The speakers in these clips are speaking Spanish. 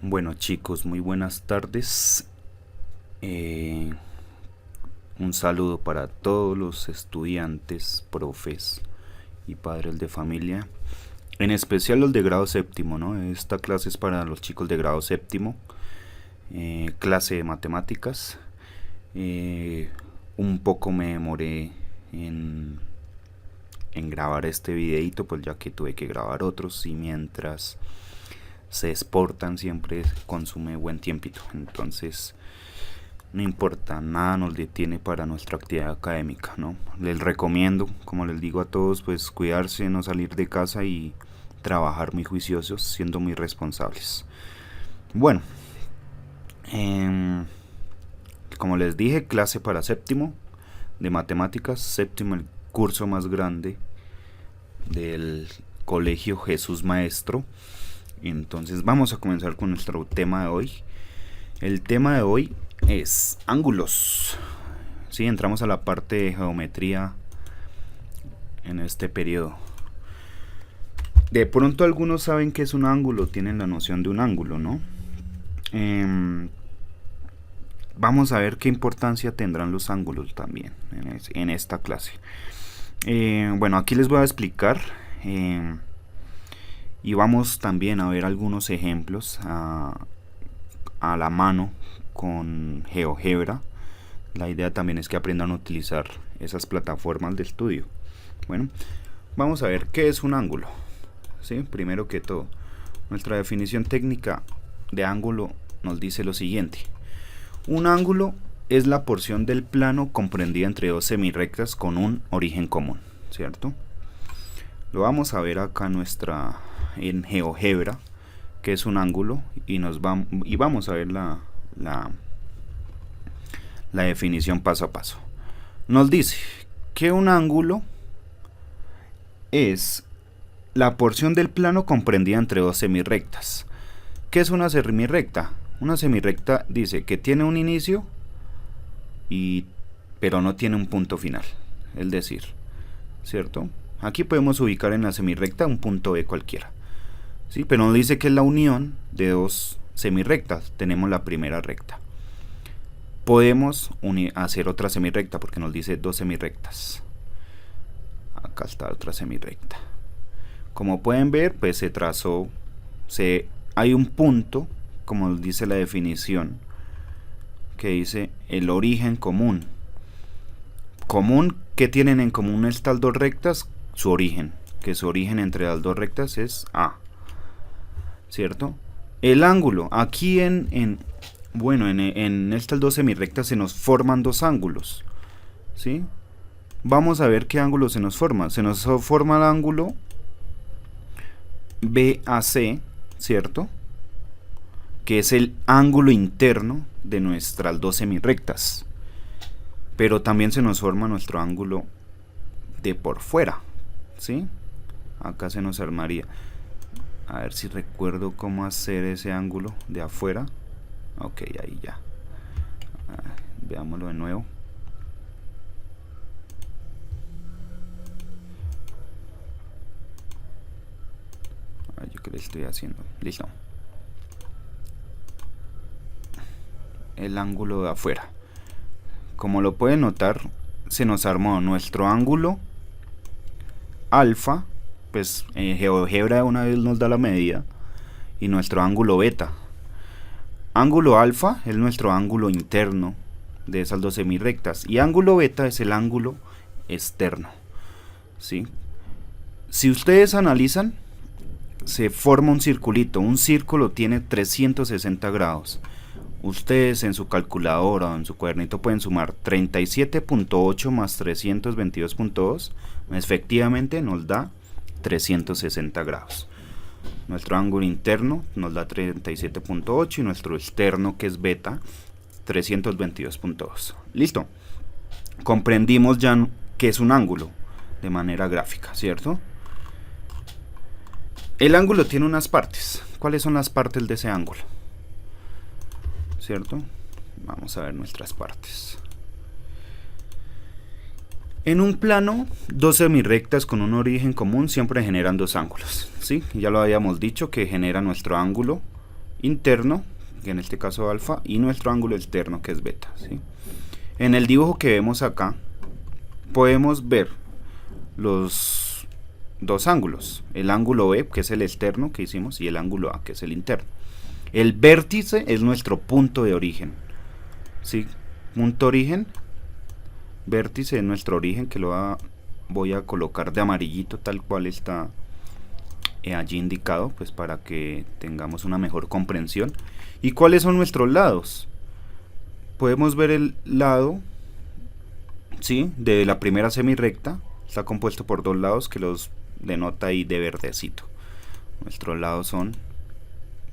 Bueno chicos, muy buenas tardes. Eh, un saludo para todos los estudiantes, profes y padres de familia. En especial los de grado séptimo, ¿no? Esta clase es para los chicos de grado séptimo. Clase de matemáticas. Eh, un poco me demoré en, en grabar este videito, pues ya que tuve que grabar otros y mientras se exportan siempre consume buen tiempito. Entonces no importa, nada nos detiene para nuestra actividad académica, ¿no? Les recomiendo, como les digo a todos, pues cuidarse, no salir de casa y trabajar muy juiciosos, siendo muy responsables. Bueno, eh, como les dije, clase para séptimo de matemáticas, séptimo, el curso más grande del Colegio Jesús Maestro. Entonces vamos a comenzar con nuestro tema de hoy. El tema de hoy es ángulos. Sí, entramos a la parte de geometría en este periodo. De pronto algunos saben qué es un ángulo, tienen la noción de un ángulo, ¿no? Vamos a ver qué importancia tendrán los ángulos también en esta clase. Bueno, aquí les voy a explicar y vamos también a ver algunos ejemplos a la mano con GeoGebra. La idea también es que aprendan a utilizar esas plataformas de estudio. Bueno, vamos a ver qué es un ángulo. ¿Sí? Primero que todo, nuestra definición técnica de ángulo nos dice lo siguiente. Un ángulo es la porción del plano comprendida entre dos semirrectas con un origen común, ¿cierto? Lo vamos a ver acá en GeoGebra, que es un ángulo, y vamos a ver la definición paso a paso. Nos dice que un ángulo es la porción del plano comprendida entre dos semirrectas. ¿Qué es una semirrecta? Una semirrecta dice que tiene un inicio pero no tiene un punto final. Es decir, ¿cierto? Aquí podemos ubicar en la semirrecta un punto B cualquiera. ¿Sí? Pero nos dice que es la unión de dos semirrectas. Tenemos la primera recta. Podemos hacer otra semirrecta porque nos dice dos semirrectas. Acá está otra semirrecta. Como pueden ver, pues se trazó, hay un punto, como dice la definición, que dice el origen común. Común, ¿qué tienen en común estas dos rectas? Su origen, que su origen entre las dos rectas es A, ¿cierto? El ángulo, aquí en estas dos semirrectas se nos forman dos ángulos, ¿sí? Vamos a ver qué ángulo se nos forma. Se nos forma el ángulo BAC, ¿cierto? Que es el ángulo interno de nuestras dos semirrectas. Pero también se nos forma nuestro ángulo de por fuera, ¿sí? Acá se nos armaría. A ver si recuerdo cómo hacer ese ángulo de afuera. Ok, ahí ya. Veámoslo de nuevo. Yo que le estoy haciendo. Listo. El ángulo de afuera. Como lo pueden notar, se nos armó nuestro ángulo alfa, pues GeoGebra una vez nos da la medida, y nuestro ángulo beta. Ángulo alfa es nuestro ángulo interno de esas dos semirrectas y ángulo beta es el ángulo externo, ¿sí? Si ustedes analizan, se forma un circulito. Un círculo tiene 360 grados. Ustedes en su calculadora o en su cuadernito pueden sumar 37.8 más 322.2. Efectivamente nos da 360 grados. Nuestro ángulo interno nos da 37.8 y nuestro externo, que es beta, 322.2. Listo. Comprendimos ya que es un ángulo de manera gráfica, ¿cierto? El ángulo tiene unas partes. ¿Cuáles son las partes de ese ángulo? ¿Cierto? Vamos a ver nuestras partes. En un plano, dos semirrectas con un origen común siempre generan dos ángulos, ¿sí? Ya lo habíamos dicho que genera nuestro ángulo interno, que en este caso alfa, y nuestro ángulo externo, que es beta, ¿sí? En el dibujo que vemos acá podemos ver los dos ángulos, el ángulo B, que es el externo que hicimos, y el ángulo A, que es el interno. El vértice es nuestro punto de origen, ¿sí? Punto origen, vértice es nuestro origen, que voy a colocar de amarillito tal cual está allí indicado, pues para que tengamos una mejor comprensión. ¿Y cuáles son nuestros lados? Podemos ver el lado, ¿sí?, de la primera semirrecta. Está compuesto por dos lados que los denota ahí de verdecito. Nuestros lados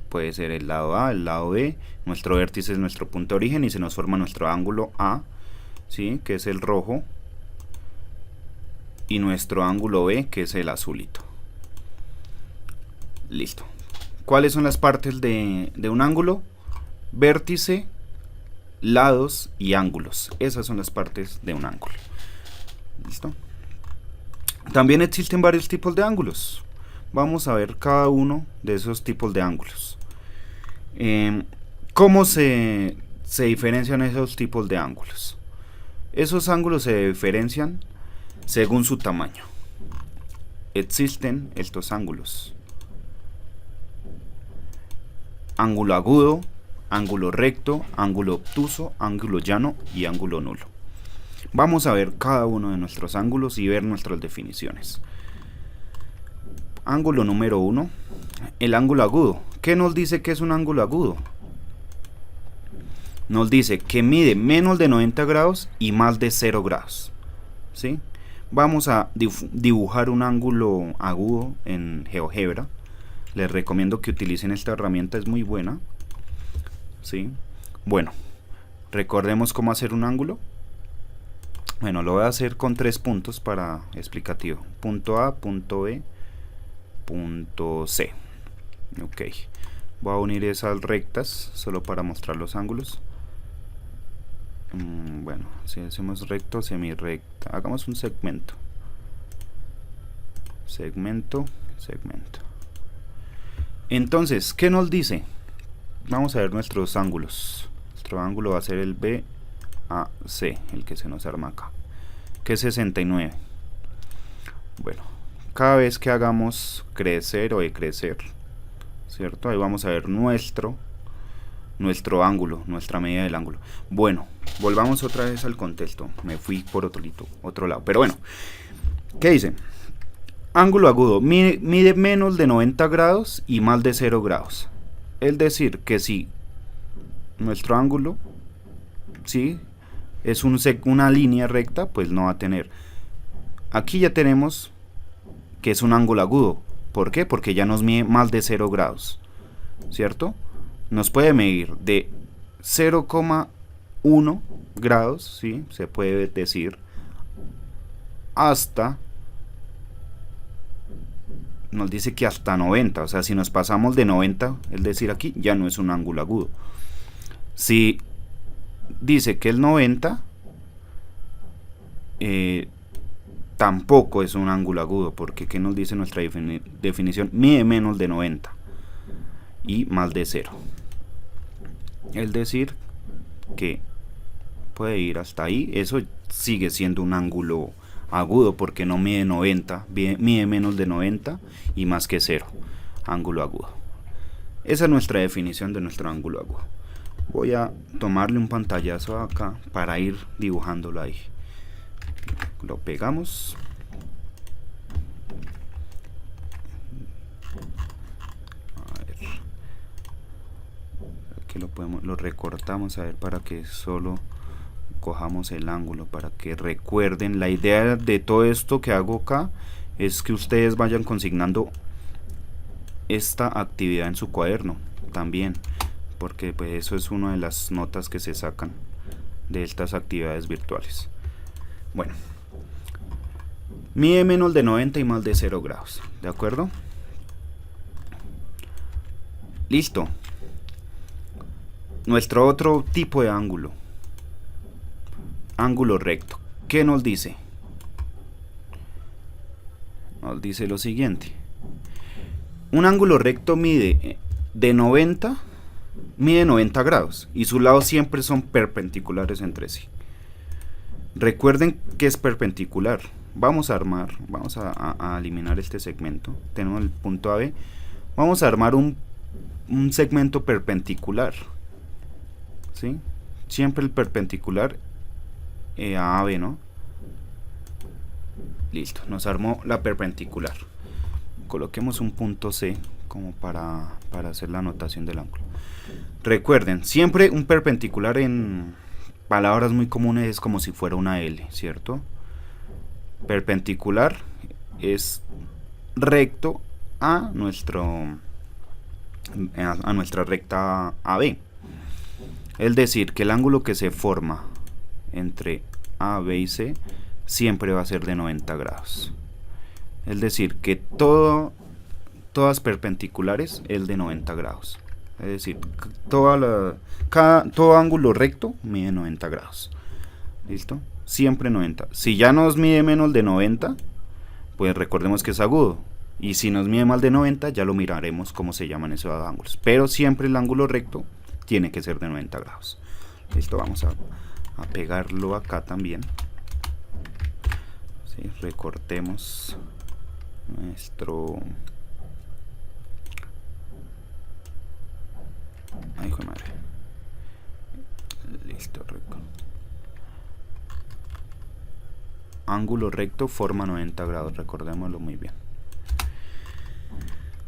puede ser el lado A, el lado B. Nuestro vértice es nuestro punto de origen y se nos forma nuestro ángulo A, ¿sí?, que es el rojo, y nuestro ángulo B, que es el azulito. Listo. ¿Cuáles son las partes de un ángulo? Vértice, lados y ángulos. Esas son las partes de un ángulo. ¿Listo? También existen varios tipos de ángulos. Vamos a ver cada uno de esos tipos de ángulos. ¿Cómo se diferencian esos tipos de ángulos? Esos ángulos se diferencian según su tamaño. Existen estos ángulos: ángulo agudo, ángulo recto, ángulo obtuso, ángulo llano y ángulo nulo. Vamos a ver cada uno de nuestros ángulos y ver nuestras definiciones. Ángulo número 1, el ángulo agudo. ¿Qué nos dice que es un ángulo agudo? Nos dice que mide menos de 90 grados y más de 0 grados. ¿Sí? Vamos a dibujar un ángulo agudo en GeoGebra. Les recomiendo que utilicen esta herramienta, es muy buena. ¿Sí? Bueno, recordemos cómo hacer un ángulo. Bueno, lo voy a hacer con 3 puntos para explicativo. Punto A, punto B, punto C. Ok. Voy a unir esas rectas solo para mostrar los ángulos. Bueno, si hacemos recto, semirrecta. Hagamos un segmento. Segmento, segmento. Entonces, ¿qué nos dice? Vamos a ver nuestros ángulos. Nuestro ángulo va a ser el BAC, el que se nos arma acá, que es 69. Bueno, cada vez que hagamos crecer o decrecer, ¿cierto? Ahí vamos a ver nuestro ángulo, nuestra medida del ángulo. Bueno, volvamos otra vez al contexto. Me fui por otro lado. Pero bueno, ¿qué dice? Ángulo agudo, mide menos de 90 grados y más de 0 grados. Es decir, que si nuestro ángulo, ¿sí?, es una línea recta, pues no va a tener. Aquí ya tenemos que es un ángulo agudo. ¿Por qué? Porque ya nos mide más de 0 grados, ¿cierto? Nos puede medir de 0,1 grados, ¿sí?, se puede decir, hasta, nos dice que hasta 90, o sea, si nos pasamos de 90, es decir, aquí ya no es un ángulo agudo. Si dice que el 90, tampoco es un ángulo agudo, porque ¿qué nos dice nuestra definición? Mide menos de 90 y más de 0. Es decir, que puede ir hasta ahí. Eso sigue siendo un ángulo agudo porque no mide 90, mide menos de 90 y más que 0. Ángulo agudo. Esa es nuestra definición de nuestro ángulo agudo. Voy a tomarle un pantallazo acá para ir dibujándolo ahí. Lo pegamos. A ver. Aquí lo recortamos, a ver, para que solo cojamos el ángulo, para que recuerden. La idea de todo esto que hago acá es que ustedes vayan consignando esta actividad en su cuaderno también, porque pues eso es una de las notas que se sacan de estas actividades virtuales. Bueno, mide menos de 90 y más de 0 grados, ¿de acuerdo? Listo. Nuestro otro tipo de ángulo, ángulo recto. ¿Qué nos dice? Nos dice lo siguiente: un ángulo recto mide de 90 mide 90 grados y sus lados siempre son perpendiculares entre sí. Recuerden que es perpendicular. Vamos a eliminar este segmento. Tenemos el punto AB. Vamos a armar un segmento perpendicular, ¿sí? Siempre el perpendicular a AB, ¿no? Listo, nos armó la perpendicular. Coloquemos un punto C como para hacer la anotación del ángulo. Recuerden, siempre un perpendicular en palabras muy comunes es como si fuera una L, ¿cierto? Perpendicular es recto a nuestra recta AB. Es decir, que el ángulo que se forma entre A, B y C siempre va a ser de 90 grados. Es decir, que todas perpendiculares es de 90 grados. Es decir, todo ángulo recto mide 90 grados. ¿Listo? Siempre 90. Si ya nos mide menos de 90, pues recordemos que es agudo. Y si nos mide más de 90, ya lo miraremos cómo se llaman esos ángulos. Pero siempre el ángulo recto tiene que ser de 90 grados. Listo, vamos a pegarlo acá también. ¿Sí? Recortemos nuestro... Ay, hijo de madre. Listo, ángulo recto forma 90 grados, recordémoslo muy bien.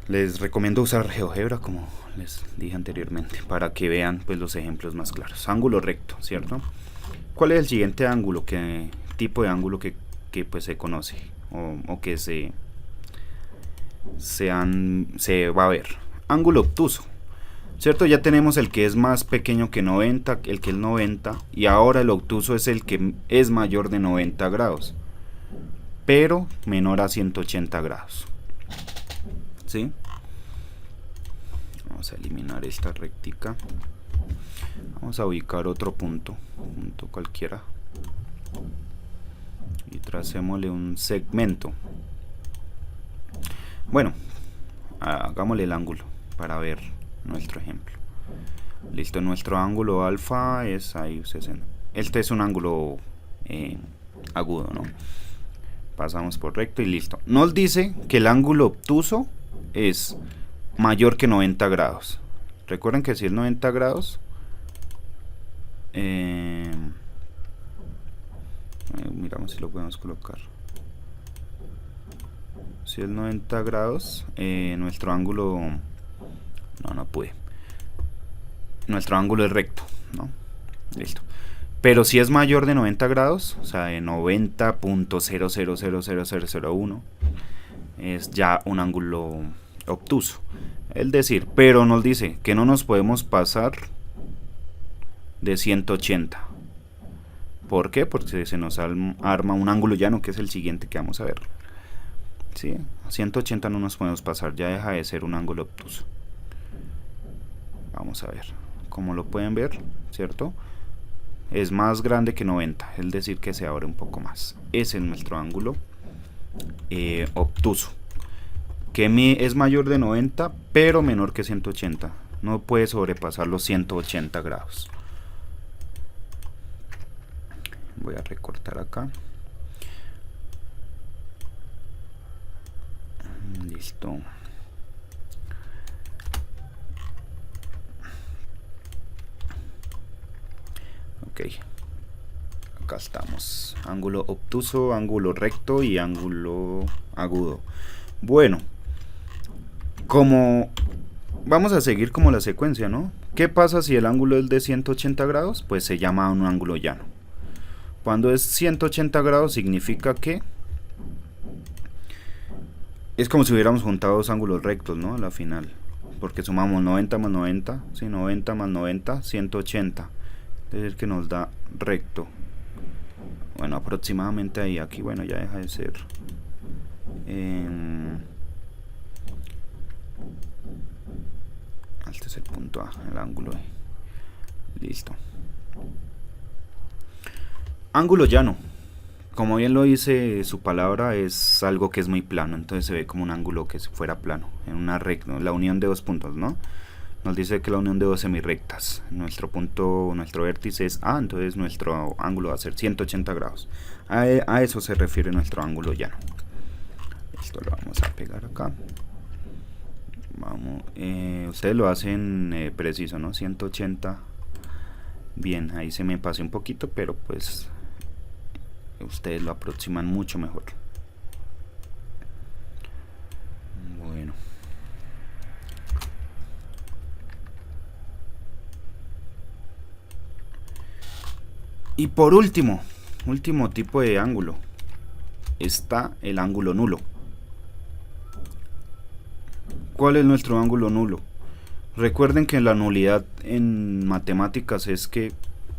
Les recomiendo usar GeoGebra, como les dije anteriormente, para que vean pues los ejemplos más claros. Ángulo recto, ¿cierto? ¿Cuál es el siguiente ángulo? ¿Qué tipo de ángulo que pues se conoce o que se va a ver? Ángulo obtuso, ¿cierto? Ya tenemos el que es más pequeño que 90, el que es 90, y ahora el obtuso es el que es mayor de 90 grados, pero menor a 180 grados. ¿Sí? Vamos a eliminar esta rectica. Vamos a ubicar otro punto cualquiera, y tracémosle un segmento. Bueno, hagámosle el ángulo para ver nuestro ejemplo. Listo, nuestro ángulo alfa es ahí 60. Este es un ángulo agudo, ¿no? Pasamos por recto y listo. Nos dice que el ángulo obtuso es mayor que 90 grados. Recuerden que si es 90 grados, miramos si lo podemos colocar. Si es 90 grados, nuestro ángulo... No pude. Nuestro ángulo es recto, ¿no? Listo. Pero si es mayor de 90 grados, o sea, de 90.0000001, es ya un ángulo obtuso. Es decir, pero nos dice que no nos podemos pasar de 180. ¿Por qué? Porque se nos arma un ángulo llano, que es el siguiente que vamos a ver. ¿Sí? A 180 no nos podemos pasar, ya deja de ser un ángulo obtuso. Vamos a ver. Como lo pueden ver, ¿cierto? Es más grande que 90, es decir, que se abre un poco más. Ese es nuestro ángulo obtuso, que es mayor de 90, pero menor que 180. No puede sobrepasar los 180 grados. Voy a recortar acá. Listo. Ok, acá estamos. Ángulo obtuso, ángulo recto y ángulo agudo. Bueno, como vamos a seguir como la secuencia, ¿no? ¿Qué pasa si el ángulo es de 180 grados? Pues se llama un ángulo llano. Cuando es 180 grados significa que es como si hubiéramos juntado dos ángulos rectos, ¿no? A la final, porque sumamos 90 más 90, sí, 90 más 90, 180. Es decir, que nos da recto. Bueno, aproximadamente ahí. Aquí, bueno, ya deja de ser. Este es el punto A, el ángulo E. Listo. Ángulo llano. Como bien lo dice su palabra, es algo que es muy plano. Entonces se ve como un ángulo que fuera plano. En una recta, la unión de dos puntos, ¿no? nos dice que la unión de dos semirrectas, nuestro vértice es A, entonces nuestro ángulo va a ser 180 grados. A eso se refiere nuestro ángulo llano. Esto lo vamos a pegar acá. Vamos, ustedes lo hacen preciso, ¿no? 180. Bien, ahí se me pasé un poquito, pero pues ustedes lo aproximan mucho mejor. Bueno. Y por último tipo de ángulo, está el ángulo nulo. ¿Cuál es nuestro ángulo nulo? Recuerden que la nulidad en matemáticas es que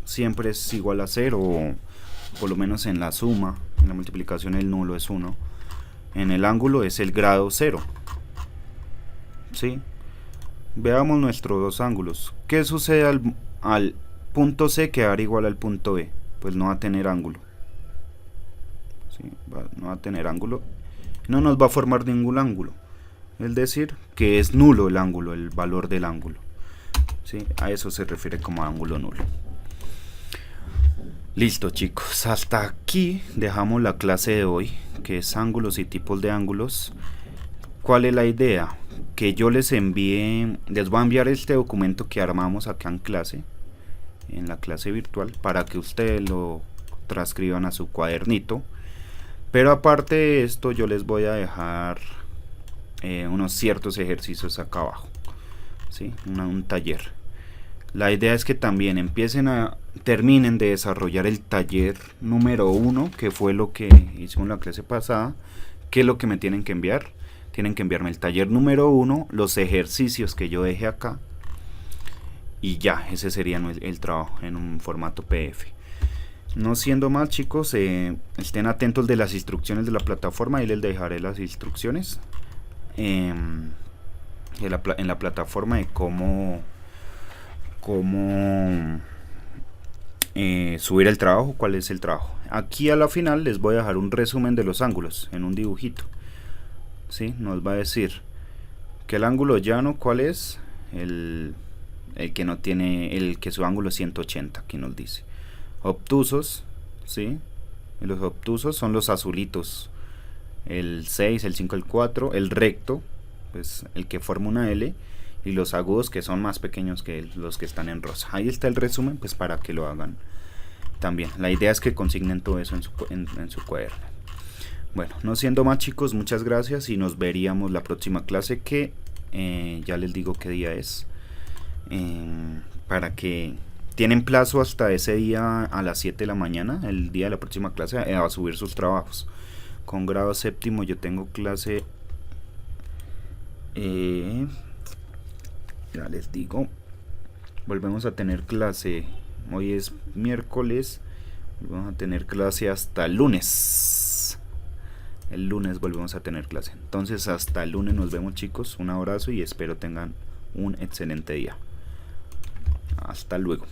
siempre es igual a 0, o por lo menos en la suma, en la multiplicación el nulo es 1. En el ángulo es el grado 0. ¿Sí? Veamos nuestros dos ángulos. ¿Qué sucede al punto C quedar igual al punto B? Pues no va a tener ángulo. ¿Sí? No va a tener ángulo. No nos va a formar ningún ángulo. Es decir, que es nulo el ángulo, el valor del ángulo. ¿Sí? A eso se refiere como ángulo nulo. Listo, chicos, hasta aquí dejamos la clase de hoy, que es ángulos y tipos de ángulos. ¿Cuál es la idea? Que yo les voy a enviar este documento que armamos acá en la clase virtual, para que ustedes lo transcriban a su cuadernito. Pero aparte de esto, yo les voy a dejar unos ciertos ejercicios acá abajo, ¿sí? Un taller. La idea es que también terminen de desarrollar el taller número 1, que fue lo que hicimos en la clase pasada. ¿Qué es lo que me tienen que enviar? Tienen que enviarme el taller número 1, los ejercicios que yo dejé acá, y ya, ese sería el trabajo en un formato PDF. No siendo más, chicos, estén atentos de las instrucciones de la plataforma, y les dejaré las instrucciones en la plataforma de cómo subir el trabajo, cuál es el trabajo. Aquí a la final les voy a dejar un resumen de los ángulos en un dibujito. ¿Sí? Nos va a decir que el ángulo llano, ¿cuál es? El que no tiene, el que su ángulo es 180, aquí nos dice. Obtusos, ¿sí? Y los obtusos son los azulitos, el 6, el 5, el 4, el recto, pues el que forma una L, y los agudos, que son más pequeños que los que están en rosa. Ahí está el resumen, pues para que lo hagan también. La idea es que consignen todo eso en su cuaderno. Bueno, no siendo más, chicos, muchas gracias, y nos veríamos la próxima clase, que ya les digo qué día es, para que tienen plazo hasta ese día a las 7 de la mañana, el día de la próxima clase, a subir sus trabajos. Con grado séptimo yo tengo clase, ya les digo, volvemos a tener clase, hoy es miércoles, vamos a tener clase hasta el lunes. El lunes volvemos a tener clase. Entonces hasta el lunes nos vemos, chicos. Un abrazo y espero tengan un excelente día. Hasta luego.